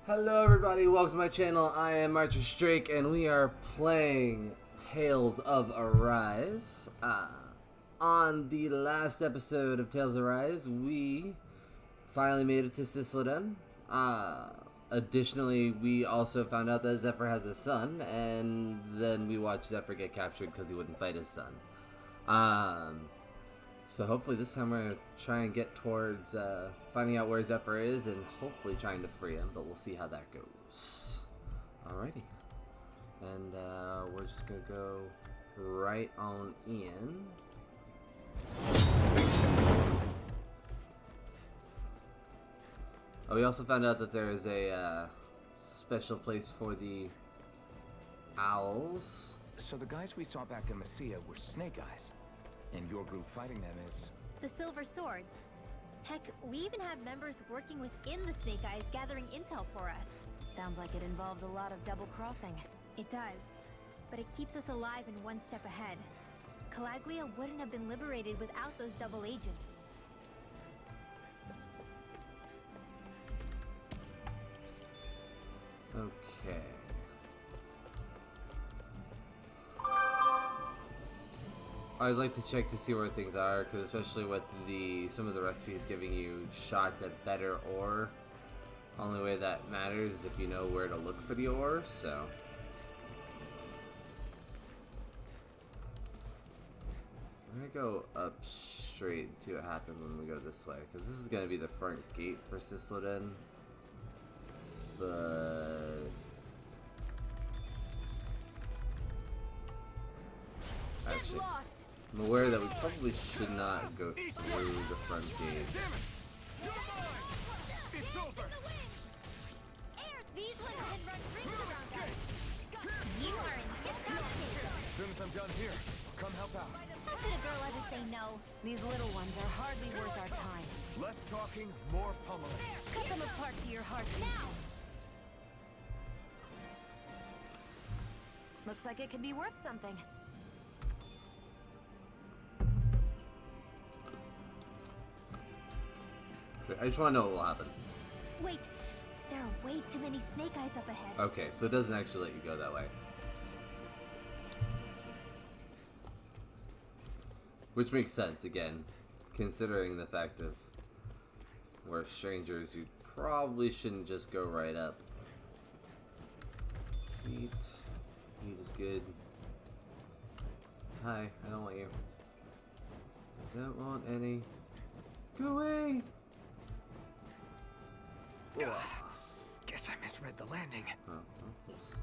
Hello everybody, welcome to my channel. I am Archer Strake and we are playing Tales of Arise. On the last episode of Tales of Arise, we finally made it to Sicilden. Additionally, we also found out that Zephyr has a son, and then we watched Zephyr get captured because he wouldn't fight his son. So hopefully this time we're going to try and get towards finding out where Zephyr is and hopefully trying to free him, but we'll see how that goes. Alrighty. And we're just going to go right on in. Oh, we also found out that there is a special place for the owls. So the guys we saw back in Messia were snake eyes. And your group fighting them is... the Silver Swords. Heck, we even have members working within the Snake Eyes gathering intel for us. Sounds like it involves a lot of double crossing. It does. But it keeps us alive and one step ahead. Calaglia wouldn't have been liberated without those double agents. Okay. I always like to check to see where things are, because especially with some of the recipes giving you shots at better ore, only way that matters is if you know where to look for the ore. So I'm gonna go up straight and see what happens when we go this way, because this is gonna be the front gate for Sicilden. But actually, I'm aware that we probably should not go through the front gate. It's over! These ones can run rings around us. You are in tip-top shape. As soon as I'm done here, I'll come help out. How could a girl ever say no? These little ones are hardly worth our time. Less talking, more pummeling. Cut them apart to your heart's now. Looks like it could be worth something. I just want to know what will happen. Wait, there are way too many Snake Eyes up ahead. Okay, so it doesn't actually let you go that way. Which makes sense, again, considering the fact of we're strangers, you probably shouldn't just go right up. Eat. Eat is good. Hi, I don't want you. I don't want any. Go away! Guess I misread the landing. Oh, oops.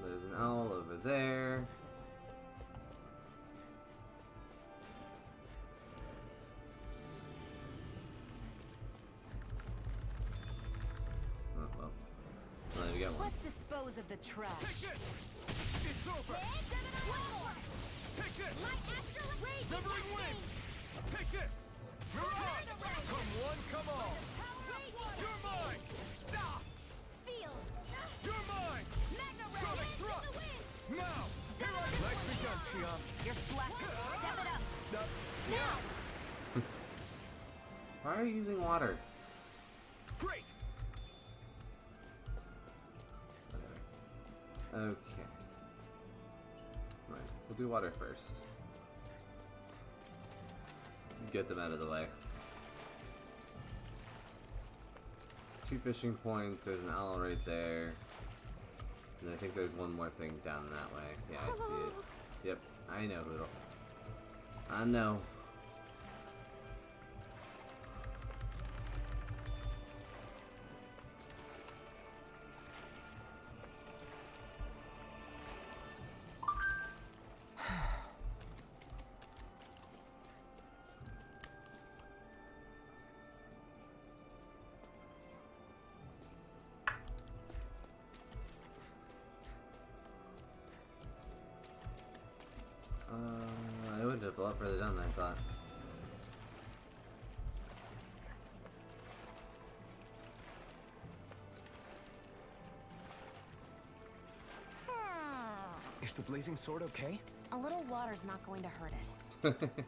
There's an owl over there. Oh, well. Well, we got one. Let's dispose of the trash. Take this! It's over! Take this! Severing wind! Take this! Mirage! Come one, come all! You're mine! You're mine! Sonic thrust! Now! Nicely done, Xion. You're flat. Step it up. Now! Why are you using water? Great! Okay. Right, we'll do water first. Get them out of the way. 2 fishing points, there's an owl right there. And I think there's one more thing down that way. Yeah, I see it. Yep, I know, Hoodle. I know. I would have a lot further down than I thought. Is the blazing sword okay? A little water's not going to hurt it.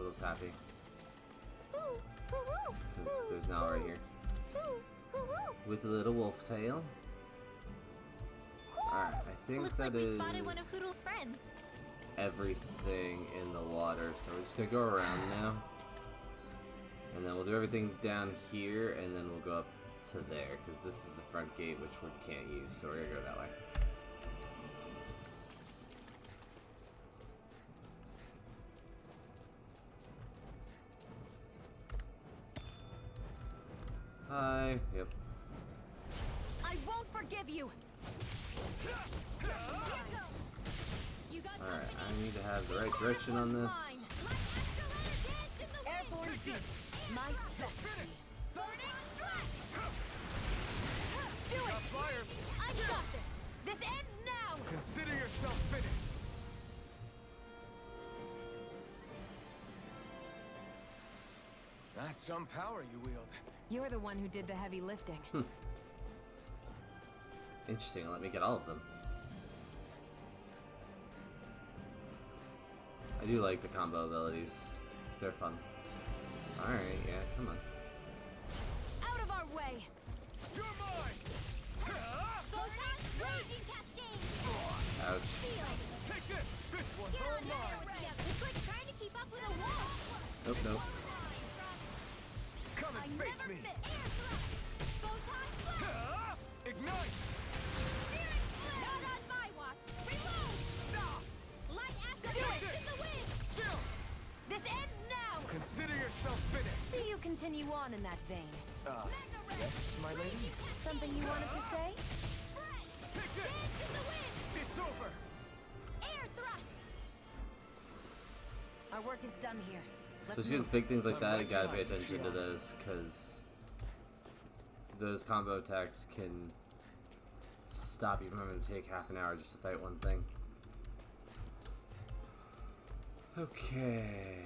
Swiddle's happy. Because there's now right here. With a little wolf tail. Alright, I think Looks that like we is spotted one of Poodle's friends. everything in the water. So we're just gonna go around now. And then we'll do everything down here, and then we'll go up to there, because this is the front gate, which we can't use, so we're gonna go that way. Hi. Yep. I won't forgive you. Alright, I need to have the right direction on this. Airborne beast. My specialty. Do it. Flyers, I got this. This ends now. consider yourself finished. That's some power you wield. You're the one who did the heavy lifting. Interesting, let me get all of them. I do like the combo abilities. They're fun. Alright, yeah, come on. Out of our way. You're mine! Ouch. Take this! This one's all mine! It's like trying to keep up with a wall. Nope, nope. Come and face me! Ignite! Not on my watch. Reload. Stop! Light acid Do blast it. in the wind. Chill! This ends now. Consider yourself finished! See you continue on in that vein. Yes, my lady? Something you wanted to say? Take this! It's over! Air thrust. Our work is done here. So Let's she has move. big things like I'm that, you ready gotta to pay fight, attention to Shion. those, because those combo attacks can stop you from having to take half an hour just to fight one thing. Okay.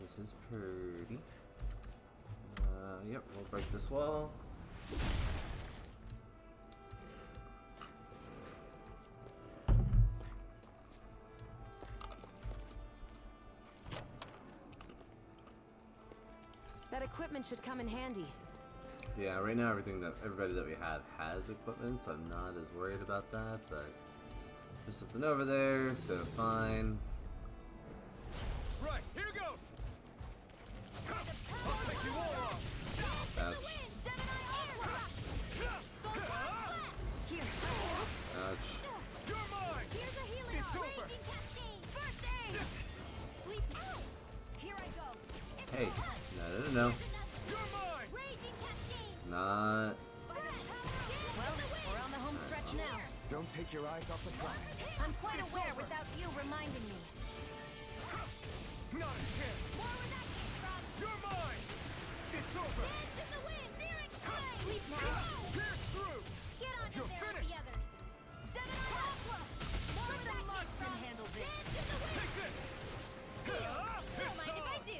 This is pretty. Yep, we'll break this wall. That equipment should come in handy. Yeah, right now everybody that we have has equipment, so I'm not as worried about that, but there's something over there, so fine. Right, here goes! I'll take you all off! Ouch. Here. Ouch. You're mine! Here's a healing It's arm. over. Raging cascade. First aid. Sleep out. Here I go. Hey, no. You're mine! Raging cascade. Not. Well, we're on the home stretch now. Don't take your eyes off the prize. I'm quite aware without you reminding me. Not a chance! More where that came from. You're mine! It's over! Dance in the wind. Searing flame. Sleep Pierce through! Get on in You're there with finished. the others. Gemini Aqua. More where that came from. handle this. Dance in the wind. Take this! Don't mind if I do.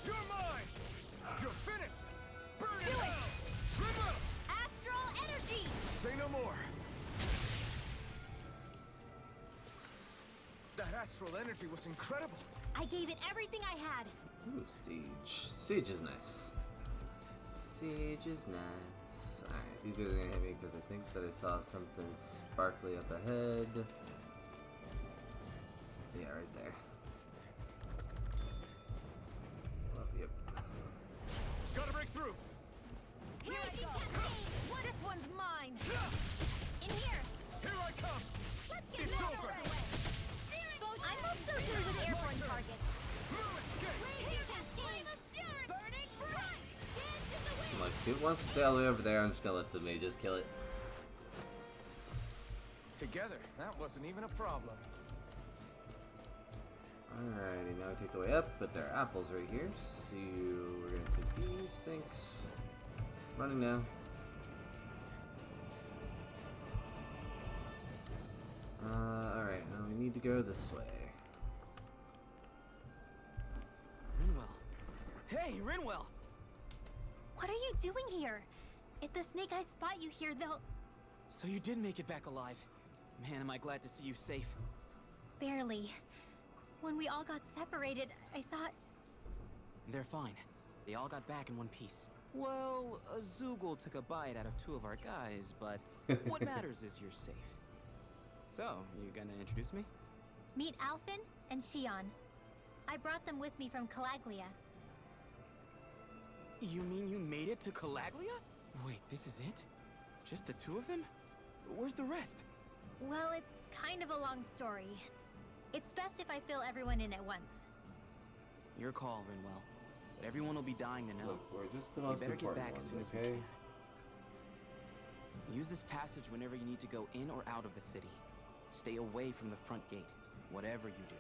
You're mine! You're finished! Burn Do it! it. Swim up! Astral energy. Say no more! That astral energy was incredible! I gave it everything I had. Ooh, Siege. Siege is nice. Siege is nice. Alright, these guys are gonna hit me because I think that I saw something sparkly up ahead. Yeah, right there. Oh, yep. Gotta break through! Here I go. This one's mine. In here. Here I come! Let's get It's this over. over with. I'm also good with airborne targets. Move it! Get! Raging cascade. Burning bright. Dance in the wind. I'm like, if it wants to stay all the way over there, I'm just gonna let the mages kill it. Together, that wasn't even a problem. Alrighty, now we take the way up, but there are apples right here, so we're gonna take these, thanks. Running now. Alright, now we need to go this way. Rinwell. Hey, Rinwell! What are you doing here? If the snake eyes spot you here, they'll... So you did make it back alive. Man, am I glad to see you safe. Barely. When we all got separated, I thought... They're fine. They all got back in one piece. Well, a Zoogle took a bite out of 2 of our guys, but what matters is you're safe. So, you gonna introduce me? Meet Alphen and Shion. I brought them with me from Calaglia. You mean you made it to Calaglia? Wait, this is it? Just the 2 of them? Where's the rest? Well, it's kind of a long story. It's best if I fill everyone in at once. Your call, Rinwell. But everyone will be dying to know. Look, we're just the most We better get important back as soon ones, as we okay? can. Use this passage whenever you need to go in or out of the city. Stay away from the front gate, whatever you do.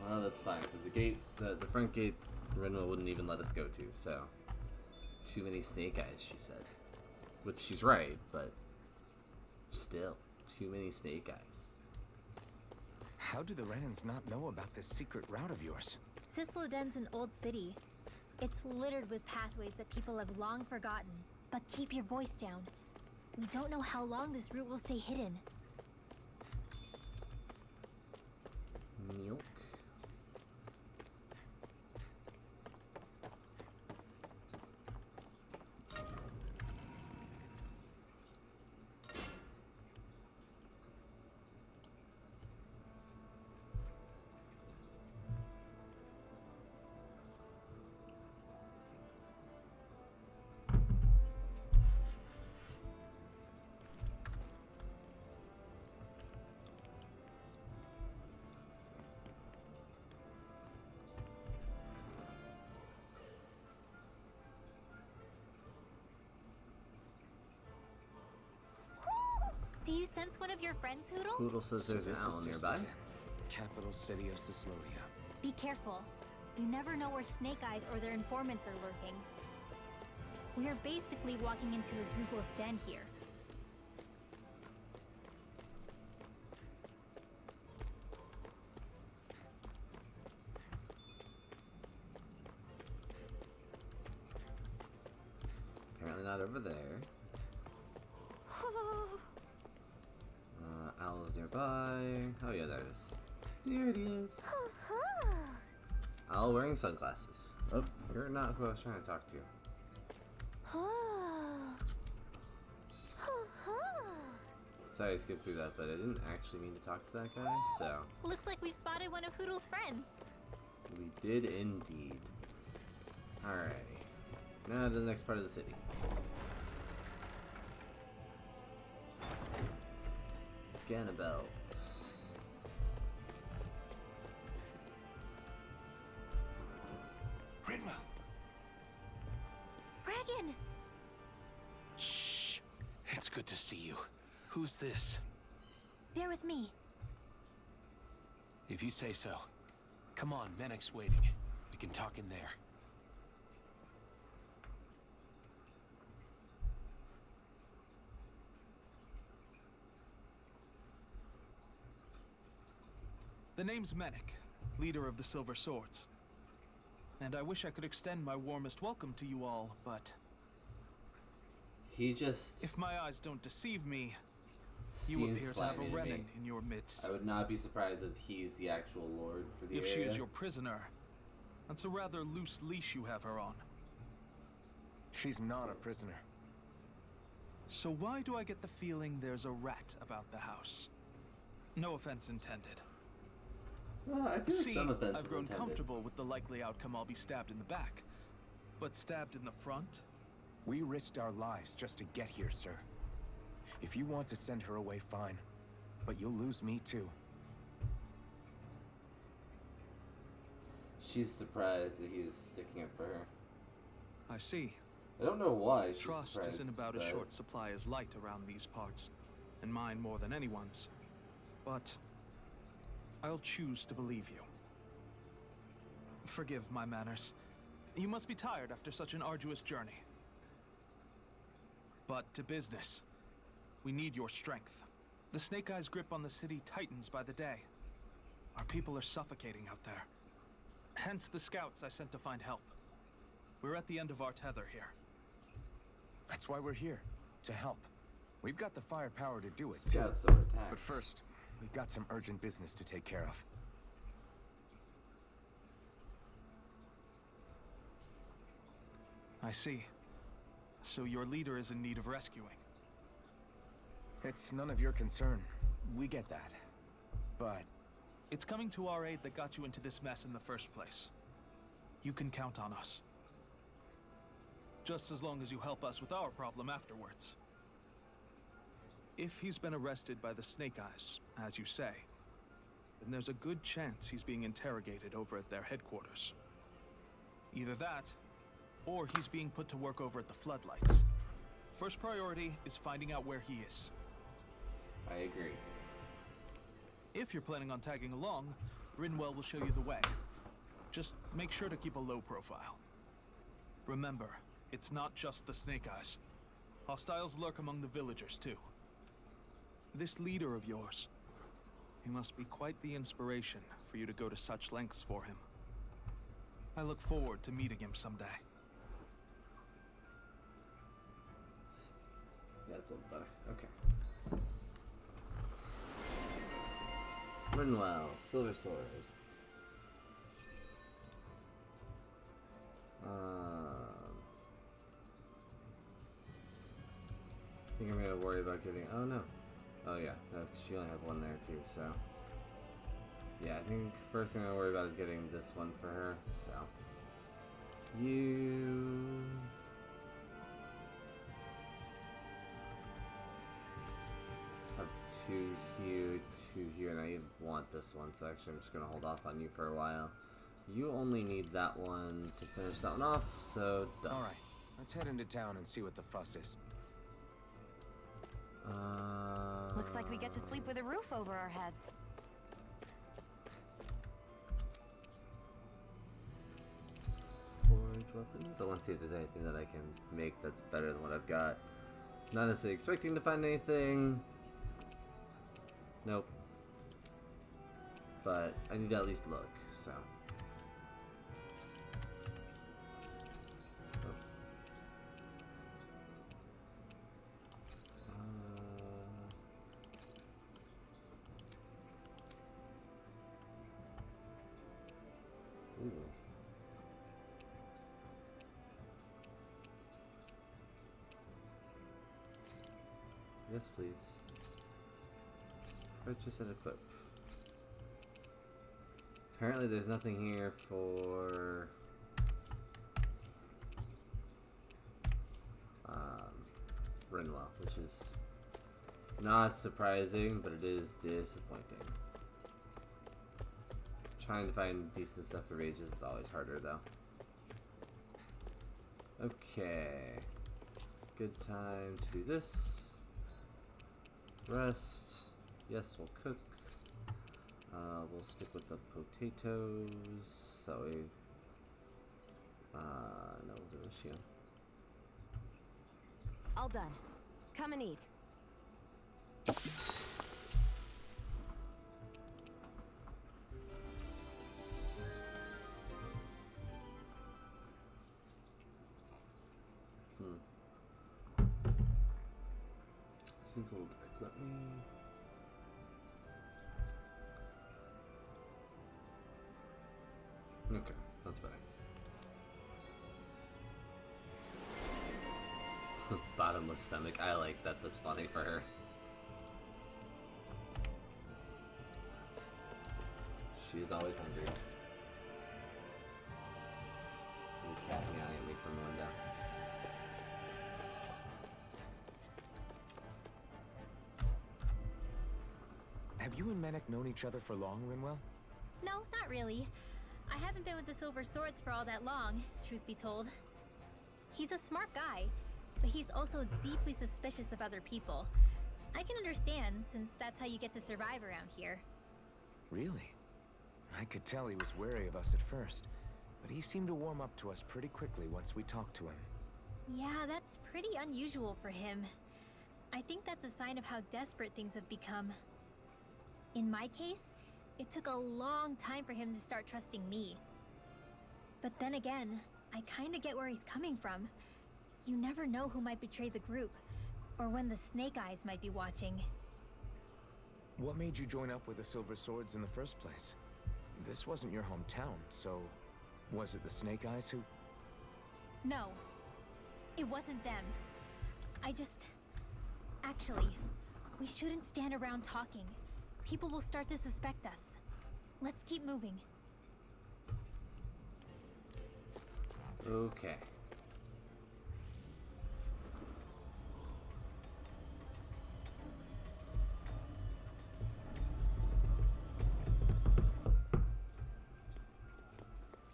Well, that's fine, because the gate, the front gate, Rinwell wouldn't even let us go to, so... Too many snake eyes, she said. Which she's right, but... Still, too many snake eyes. How do the Renans not know about this secret route of yours? Cisloden's an old city. It's littered with pathways that people have long forgotten. But keep your voice down. We don't know how long this route will stay hidden. Milk. Do you sense one of your friends, Hoodle? Poodle says there's an this owl is nearby. Cisloden, capital city of Cislodia. Be careful. You never know where Snake Eyes or their informants are lurking. We are basically walking into a Zoogle's den here. Apparently not over there. Owl's nearby. Oh yeah, there it is. There it is. Owl wearing sunglasses. Oh, you're not who I was trying to talk to. Sorry I skipped through that, but I didn't actually mean to talk to that guy, so... Looks like we spotted one of Hoodle's friends. We did indeed. Alrighty. Now to the next part of the city. Ganabelt. Rinwell! Dragon! Shh! It's good to see you. Who's this? They're with me. If you say so. Come on, Menek's waiting. We can talk in there. The name's Menek, leader of the Silver Swords. And I wish I could extend my warmest welcome to you all, but He just if my eyes don't deceive me, you seems appear to have a slimy to me. Renan in your midst. I would not be surprised if he's the actual lord for the If area. she is your prisoner, that's a rather loose leash you have her on. She's not a prisoner. So why do I get the feeling there's a rat about the house? No offense intended. Well, I feel like See, some offenses I've grown intended. comfortable with the likely outcome I'll be stabbed in the back. But stabbed in the front? We risked our lives just to get here, sir. If you want to send her away, fine. But you'll lose me too. She's surprised that he is sticking up for her. I see. I don't know why she's Trust surprised. isn't about but as short supply as light around these parts, and mine more than anyone's. But I'll choose to believe you. Forgive my manners. You must be tired after such an arduous journey. But to business. We need your strength. The Snake Eyes' grip on the city tightens by the day. Our people are suffocating out there. Hence the scouts I sent to find help. We're at the end of our tether here. That's why we're here. To help. We've got the firepower to do it, too. Scouts that were attacked. But first, We've got some urgent business to take care of. I see. So your leader is in need of rescuing. It's none of your concern. We get that. But It's coming to our aid that got you into this mess in the first place. You can count on us. Just as long as you help us with our problem afterwards. If he's been arrested by the Snake Eyes, as you say, then there's a good chance he's being interrogated over at their headquarters. Either that, or he's being put to work over at the Floodlights. First priority is finding out where he is. I agree. If you're planning on tagging along, Rinwell will show you the way. Just make sure to keep a low profile. Remember, it's not just the Snake Eyes. Hostiles lurk among the villagers, too. This leader of yours, he must be quite the inspiration for you to go to such lengths for him. I look forward to meeting him someday. Yeah, it's a little better. Okay. Rinwell, Silver Sword. I think I'm gonna worry about getting. Oh no. Oh yeah. No, 'cause she only has one there too. So. Yeah, I think first thing I worry about is getting this one for her. So. You. Have two here, and I want this one, so actually I'm just gonna hold off on you for a while. You only need that one to finish that one off, so done. all right, let's head into town and see what the fuss is. Looks like we get to sleep with a roof over our heads. Forge weapons. I want to see if there's anything that I can make that's better than what I've got. Not necessarily expecting to find anything. Nope. But I need to at least look, so. Ooh. Yes, please. Purchase and equip. Apparently there's nothing here for Rinwell, which is not surprising, but it is disappointing. Trying to find decent stuff for rages is always harder though. Okay. Good time to do this. Rest. Yes, we'll cook. We'll stick with the potatoes. So we. No, we'll do a shield. All done. Come and eat. Seems a little dark. Let me. Okay, that's better. Bottomless stomach. I like that. That's funny for her. She is always hungry. And the cat meowing at me from the window. Have you and Menek known each other for long, Rinwell? No, not really. I haven't been with the Silver Swords for all that long, truth be told. He's a smart guy, but he's also deeply suspicious of other people. I can understand, since that's how you get to survive around here. Really? I could tell he was wary of us at first, but he seemed to warm up to us pretty quickly once we talked to him. Yeah, that's pretty unusual for him. I think that's a sign of how desperate things have become. In my case, it took a long time for him to start trusting me. But then again, I kinda get where he's coming from. You never know who might betray the group, or when the Snake Eyes might be watching. What made you join up with the Silver Swords in the first place? This wasn't your hometown, so was it the Snake Eyes who... No, it wasn't them. Actually, we shouldn't stand around talking. People will start to suspect us. Let's keep moving. Okay.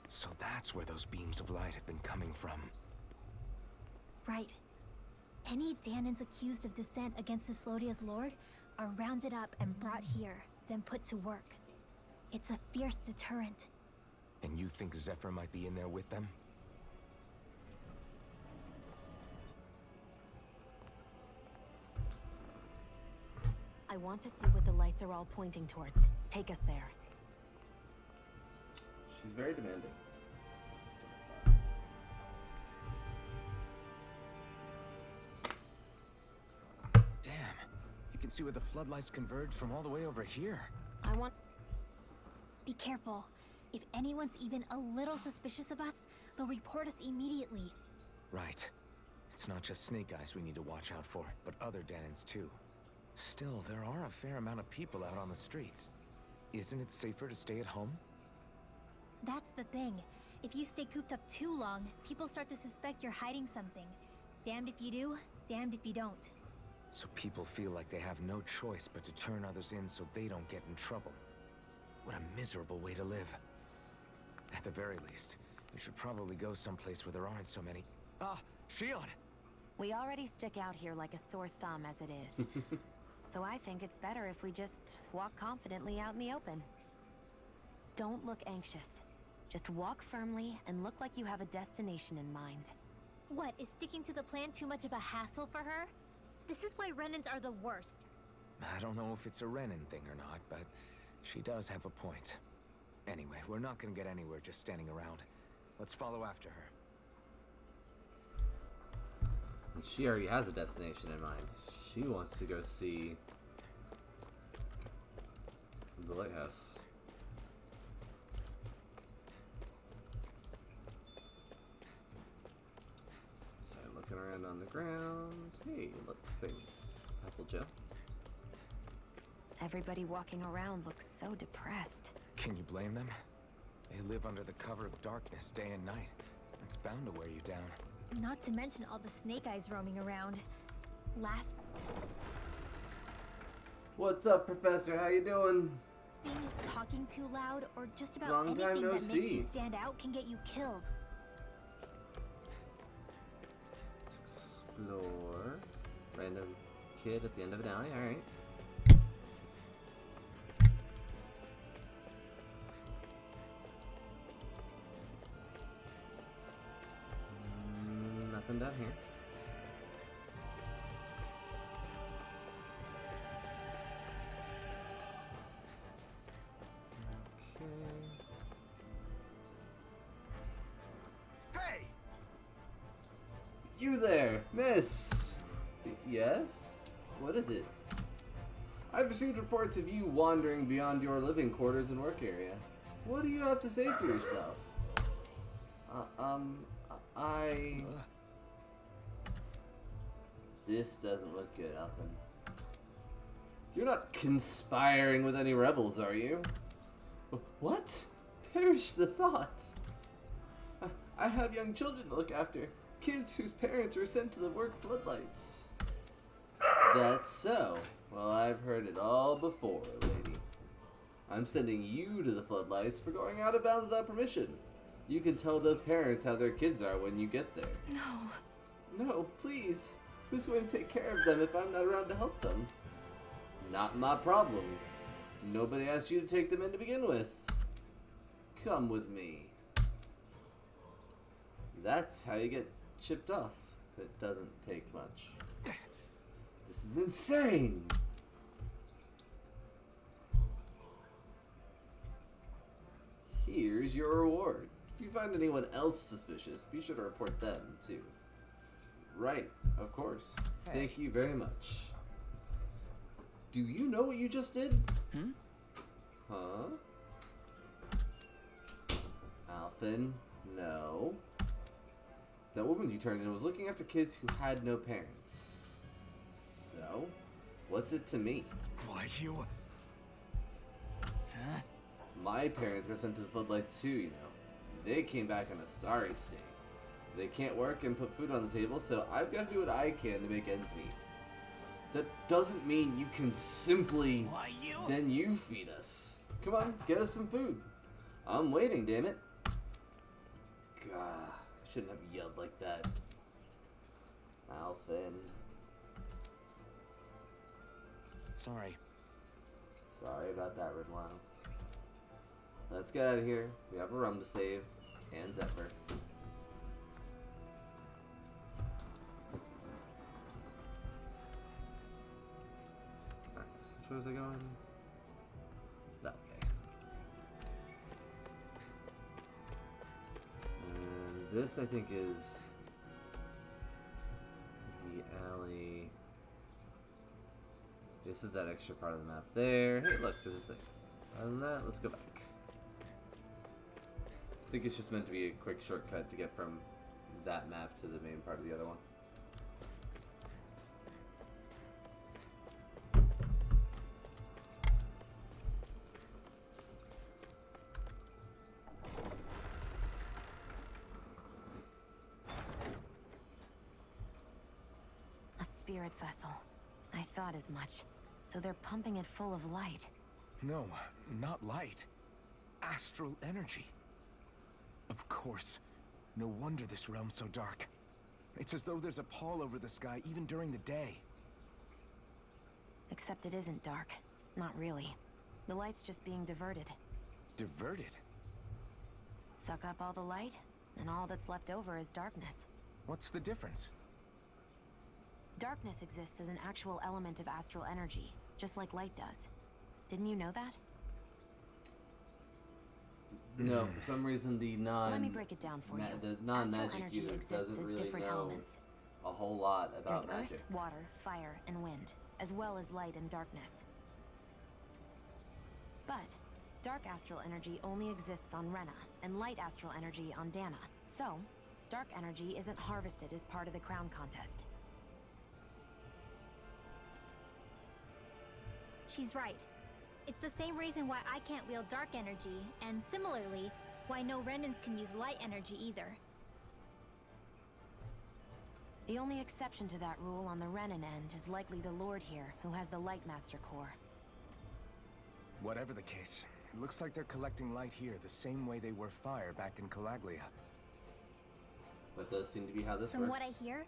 So that's where those beams of light have been coming from. Right. Any Danans accused of dissent against Cyslodia's lord are rounded up and brought here, then put to work. It's a fierce deterrent. And you think Zephyr might be in there with them? I want to see what the lights are all pointing towards. Take us there. She's very demanding. Damn. You can see where the floodlights converge from all the way over here. I want... Be careful. If anyone's even a little suspicious of us, they'll report us immediately. Right. It's not just Snake Eyes we need to watch out for, but other Danans too. Still, there are a fair amount of people out on the streets. Isn't it safer to stay at home? That's the thing. If you stay cooped up too long, people start to suspect you're hiding something. Damned if you do, damned if you don't. So people feel like they have no choice but to turn others in so they don't get in trouble. What a miserable way to live. At the very least, we should probably go someplace where there aren't so many... Ah, Shion! We already stick out here like a sore thumb as it is. So I think it's better if we just walk confidently out in the open. Don't look anxious. Just walk firmly and look like you have a destination in mind. What, is sticking to the plan too much of a hassle for her? This is why Renans are the worst. I don't know if it's a Renan thing or not, but she does have a point. Anyway, we're not gonna get anywhere just standing around. Let's follow after her. And she already has a destination in mind. She wants to go see the lighthouse. So looking around on the ground. Hey, look, thing. Apple gel. Everybody walking around looks so depressed. Can you blame them? They live under the cover of darkness day and night. It's bound to wear you down. Not to mention all the Snake Eyes roaming around. Laughing, What's up, Professor? How you doing? talking too loud, or just about Long time anything no that makes you see. stand out can get you killed. Let's explore. Random kid at the end of an alley. All right. Nothing down here. Okay. Hey! You there, miss? Yes? What is it? I've received reports of you wandering beyond your living quarters and work area. What do you have to say for yourself? This doesn't look good, Alvin. You're not conspiring with any rebels, are you? What? Perish the thought. I have young children to look after. Kids whose parents were sent to the work floodlights. That's so. Well, I've heard it all before, lady. I'm sending you to the floodlights for going out of bounds without permission. You can tell those parents how their kids are when you get there. No. No, please. Who's going to take care of them if I'm not around to help them? Not my problem. Nobody asked you to take them in to begin with. Come with me. That's how you get chipped off. It doesn't take much. This is insane. Here's your reward. If you find anyone else suspicious, be sure to report them, too. Right, of course. Hey. Thank you very much. Do you know what you just did? Hmm? Huh? Alphen, no. That woman you turned in was looking after kids who had no parents. So, what's it to me? Why, you... Huh? My parents got sent to the floodlights too, you know. They came back in a sorry state. They can't work and put food on the table, so I've got to do what I can to make ends meet. That doesn't mean you can simply... Why, you... Then you feed us. Come on, get us some food. I'm waiting, damn it. God, I shouldn't have yelled like that. Alphen. Sorry. Sorry about that, Ridwan. Let's get out of here. We have a rum to save. And Zephyr. Alright, which way was I going? That way. And this, I think, is the alley. This is that extra part of the map there. Hey, look, there's a thing. Other than that, let's go back. I think it's just meant to be a quick shortcut to get from that map to the main part of the other one. A spirit vessel. I thought as much. So they're pumping it full of light. No, not light. Astral energy. Of course. No wonder this realm's so dark. It's as though there's a pall over the sky even during the day. Except it isn't dark. Not really. The light's just being diverted. Diverted? Suck up all the light, and all that's left over is darkness. What's the difference? Darkness exists as an actual element of astral energy, just like light does. Didn't you know that? No, for some reason the Let me break it down for you. the non-magic Astral energy user exists doesn't as really different know elements. a whole lot There's about magic. earth, water, fire, and wind, as well as light and darkness. But dark astral energy only exists on Rena, and light astral energy on Dana. So, dark energy isn't harvested as part of the crown contest. She's right. It's the same reason why I can't wield dark energy, and similarly, why no Renans can use light energy either. The only exception to that rule on the Renan end is likely the Lord here, who has the Light Master core. Whatever the case, it looks like they're collecting light here the same way they were fire back in Calaglia. That does seem to be how this From works. what I hear,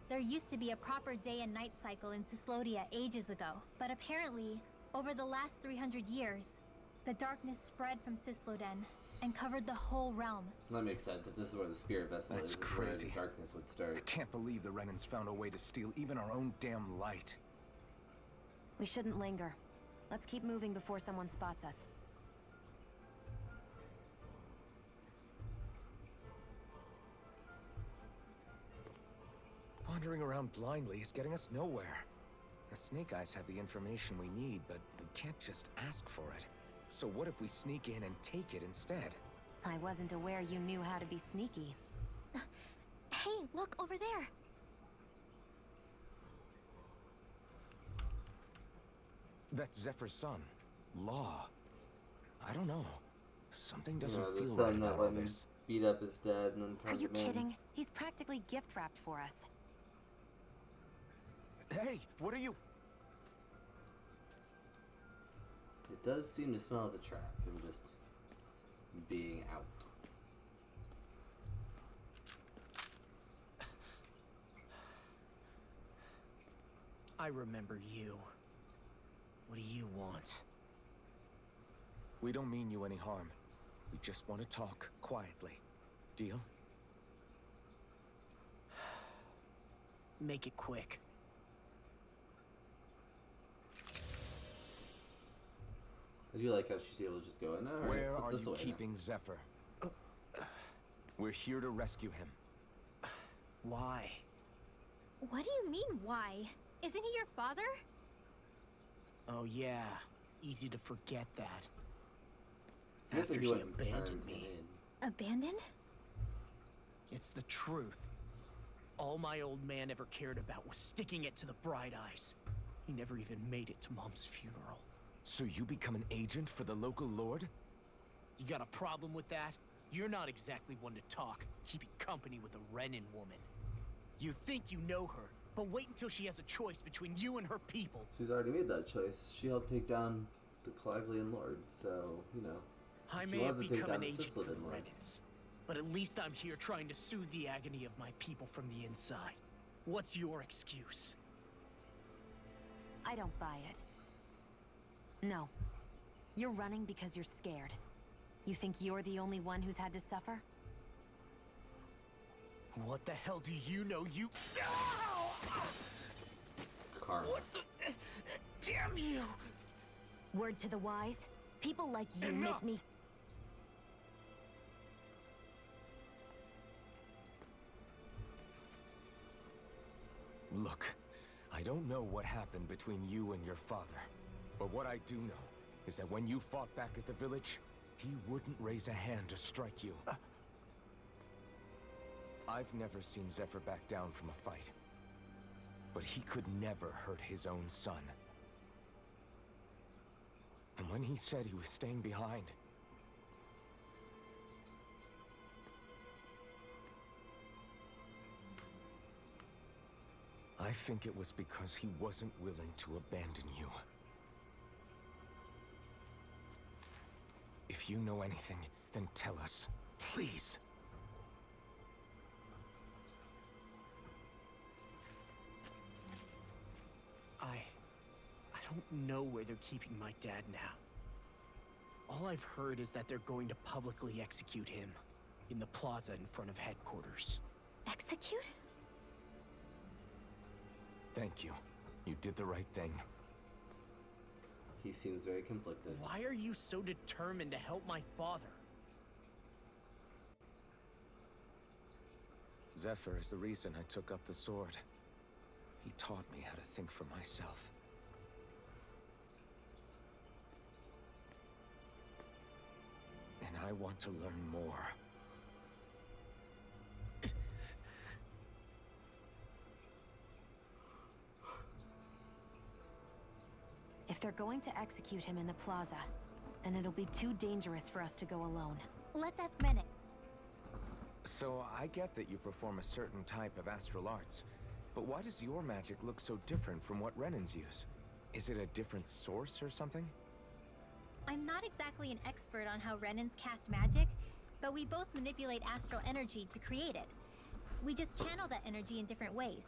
there used to be a proper day and night cycle in Cyslodia ages ago. But apparently, over the last 300 years, the darkness spread from Cysloden and covered the whole realm. That makes sense. If this is where the spirit vessel That's is, this is where crazy. the darkness would I start. can't believe the Renans found a way to steal even our own damn light. We shouldn't linger. Let's keep moving before someone spots us. Wandering around blindly is getting us nowhere. The Snake Eyes have the information we need, but we can't just ask for it. So what if we sneak in and take it instead? I wasn't aware you knew how to be sneaky. Hey, look over there! That's Zephyr's son, Law. I don't know. Something doesn't The feel right son that about all went and this. beat up his dad and then Are turned you him in. kidding? He's practically gift-wrapped for us. Hey, what are you? It does seem to smell of the trap, him just being out. I remember you. What do you want? We don't mean you any harm. We just want to talk quietly. Deal? Make it quick. I do like how she's able to just go in. All right, Where put are this you away now." keeping Zephyr? We're here to rescue him. Why? What do you mean, why? Isn't he your father? Oh yeah, easy to forget that. You After think she you wouldn't abandoned turn me. him Abandoned? It's the truth. All my old man ever cared about was sticking it to the Bright Eyes. He never even made it to Mom's funeral. So you become an agent for the local lord? You got a problem with that? You're not exactly one to talk, keeping company with a Renin woman. You think you know her, but wait until she has a choice between you and her people. She's already made that choice. She helped take down the Clivelian Lord, so, you know. I She may wants have to take become down an the agent for the Sicilian Lord. Renins, but at least I'm here trying to soothe the agony of my people from the inside. What's your excuse? I don't buy it. No. You're running because you're scared. You think you're the only one who's had to suffer? What the hell do you know, you... Karma. What the... Damn you! Word to the wise, people like you Enough! make me... Look, I don't know what happened between you and your father, but what I do know is that when you fought back at the village, he wouldn't raise a hand to strike you. I've never seen Zephyr back down from a fight, but he could never hurt his own son. And when he said he was staying behind, I think it was because he wasn't willing to abandon you. If you know anything, then tell us, please. I don't know where they're keeping my dad now. All I've heard is that they're going to publicly execute him in the plaza in front of headquarters. Execute? Thank you. You did the right thing. He seems very conflicted. Why are you so determined to help my father? Zephyr is the reason I took up the sword. He taught me how to think for myself. And I want to learn more. If they're going to execute him in the plaza, then it'll be too dangerous for us to go alone. Let's ask Menet. So I get that you perform a certain type of astral arts, but why does your magic look so different from what Renins use? Is it a different source or something? I'm not exactly an expert on how Renins cast magic, but we both manipulate astral energy to create it. We just channel that energy in different ways.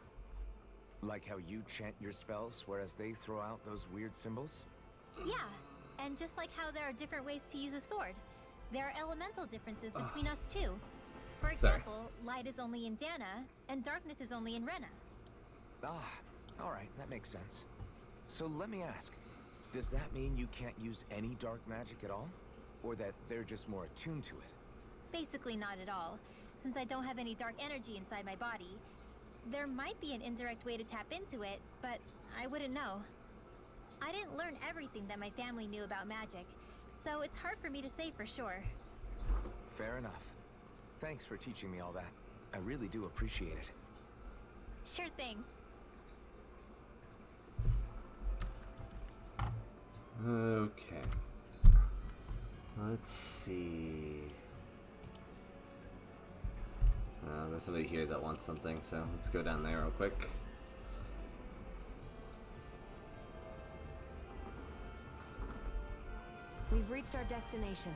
Like how you chant your spells, whereas they throw out those weird symbols? Yeah, and just like how there are different ways to use a sword, there are elemental differences between us too. For example, light is only in Dana, and darkness is only in Rena. Ah, alright, that makes sense. So let me ask, does that mean you can't use any dark magic at all? Or that they're just more attuned to it? Basically not at all, since I don't have any dark energy inside my body. There might be an indirect way to tap into it, but I wouldn't know. I didn't learn everything that my family knew about magic, so it's hard for me to say for sure. Fair enough. Thanks for teaching me all that. I really do appreciate it. Sure thing. Okay. Let's see. There's somebody here that wants something, so let's go down there real quick. We've reached our destination.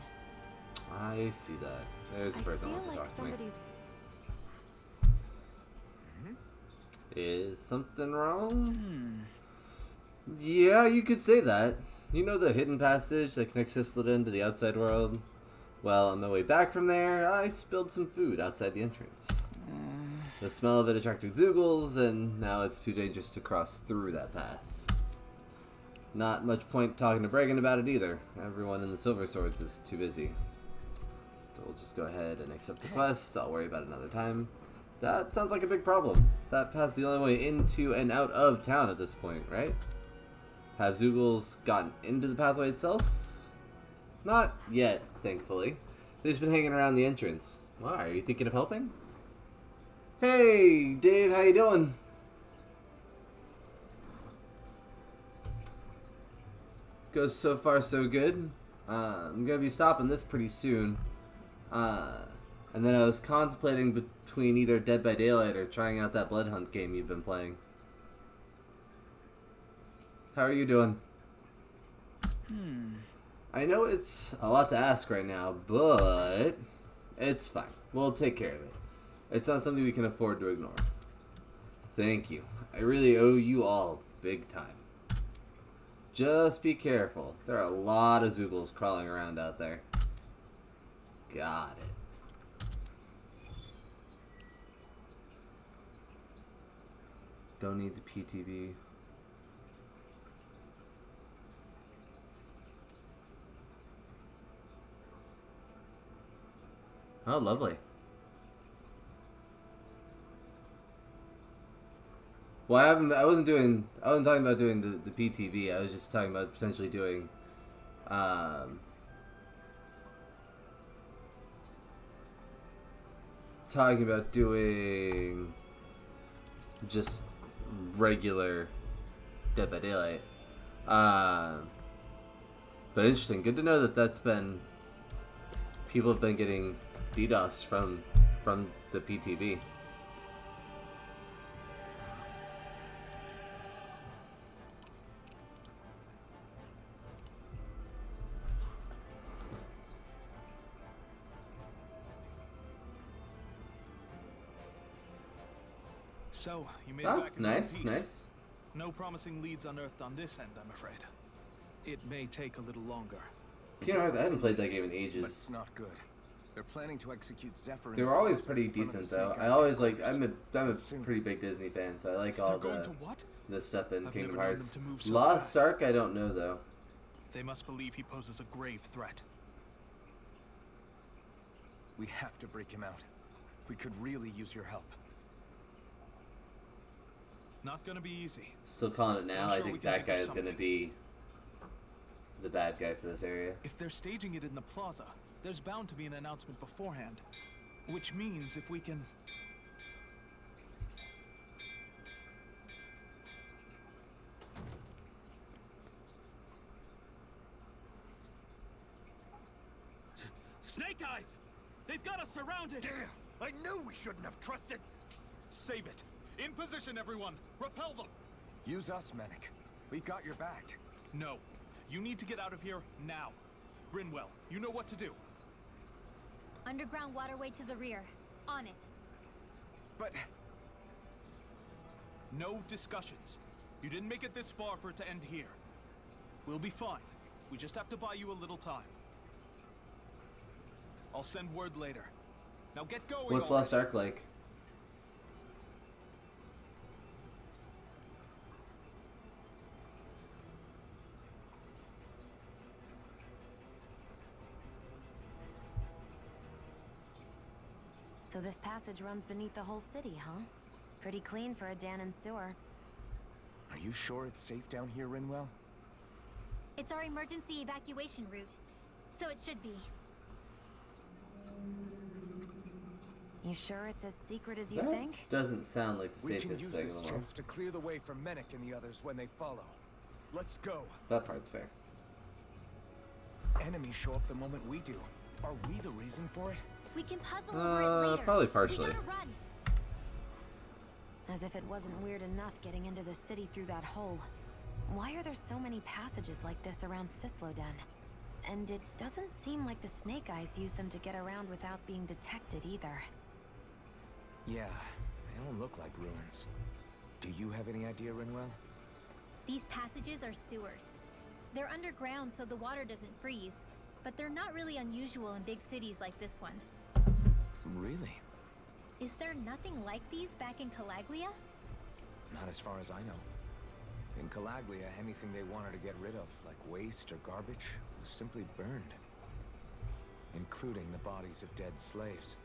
I see that. There's the person who wants to like talk to me. somebody's... Is something wrong? Yeah, you could say that. You know the hidden passage that connects Sicilian to the outside world? Well, on the way back from there, I spilled some food outside the entrance. The smell of it attracted Zoogles, and now it's too dangerous to cross through that path. Not much point talking to Bragan about it either. Everyone in the Silver Swords is too busy. So we'll just go ahead and accept the quest. I'll worry about it another time. That sounds like a big problem. That path's the only way into and out of town at this point, right? Have Zoogles gotten into the pathway itself? Not yet, thankfully. They've just been hanging around the entrance. Why? Are you thinking of helping? Hey, Dave, how you doing? Goes so far so good. I'm gonna be stopping this pretty soon. And then I was contemplating between either Dead by Daylight or trying out that Blood Hunt game you've been playing. How are you doing? I know it's a lot to ask right now, but it's fine. We'll take care of it. It's not something we can afford to ignore. Thank you. I really owe you all big time. Just be careful. There are a lot of Zoogles crawling around out there. Got it. Don't need the PTV. Oh, lovely. Well, I wasn't talking about doing the PTV. I was just talking about potentially doing, just regular Dead by Daylight. But interesting. Good to know that that's been, people have been getting DDoSed from the PTV. So, you made it Oh, back in one nice, piece. nice. No promising leads unearthed on this end, I'm afraid. It may take a little longer. Kingdom Hearts, I haven't played that game in But ages. it's not good. They're planning to execute Zephyr. in They the were always closet pretty in front of decent the though. Snake I Eyes always headquarters. I'm a pretty big Disney fan, so I like all They're going the to what? stuff in I've Kingdom never known Hearts. them to move so Lost fast. Ark, I don't know though. They must believe he poses a grave threat. We have to break him out. We could really use your help. Not gonna be easy. Still calling it now. I'm I sure we think can that think guy of is gonna something. be the bad guy for this area. If they're staging it in the plaza, there's bound to be an announcement beforehand. Which means if we can... Snake Eyes! They've got us surrounded! Damn! I knew we shouldn't have trusted! Save it! In position, everyone! Repel them! Use us, Medic. We've got your back. No. You need to get out of here now. Rinwell, you know what to do. Underground waterway to the rear. On it. But No discussions. You didn't make it this far for it to end here. We'll be fine. We just have to buy you a little time. I'll send word later. Now get going. What's already. Lost Ark like? So this passage runs beneath the whole city, huh? Pretty clean for a Danon sewer. are you sure it's safe down here, Rinwell? It's our emergency evacuation route. So it should be. You sure it's as secret as you That think? doesn't sound like the We can safest use thing in this the world. chance to clear the way for Medic and the others when they follow. Let's go. That part's fair. Enemies show up the moment we do. Are we the reason for it? We can puzzle over it later. Probably partially. We gotta run. As if it wasn't weird enough getting into the city through that hole. Why are there so many passages like this around Sisloden? And it doesn't seem like the Snake Eyes use them to get around without being detected either. Yeah, they don't look like ruins. Do you have any idea, Rinwell? These passages are sewers. They're underground so the water doesn't freeze, but they're not really unusual in big cities like this one. Really? Is there nothing like these back in Calaglia? Not as far as I know. In Calaglia, anything they wanted to get rid of, like waste or garbage, was simply burned. Including the bodies of dead slaves.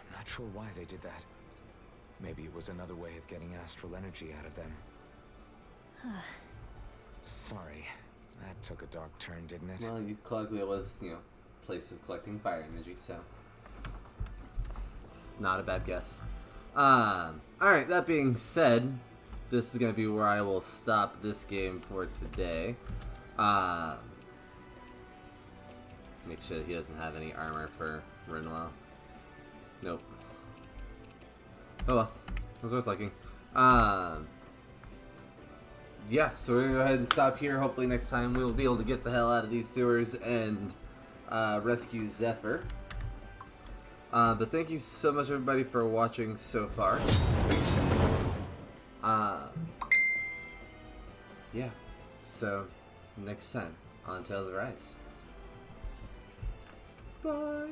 I'm not sure why they did that. Maybe it was another way of getting astral energy out of them. Sorry. That took a dark turn, didn't it? Well, it was, place of collecting fire energy, so it's not a bad guess. Alright, that being said, this is going to be where I will stop this game for today. Make sure that he doesn't have any armor for Renwell. Nope. Oh well, it was worth looking. Yeah, so we're gonna go ahead and stop here. Hopefully next time we'll be able to get the hell out of these sewers and rescue Zephyr. But thank you so much everybody for watching so far. Yeah, so next time on Tales of Rise. Bye!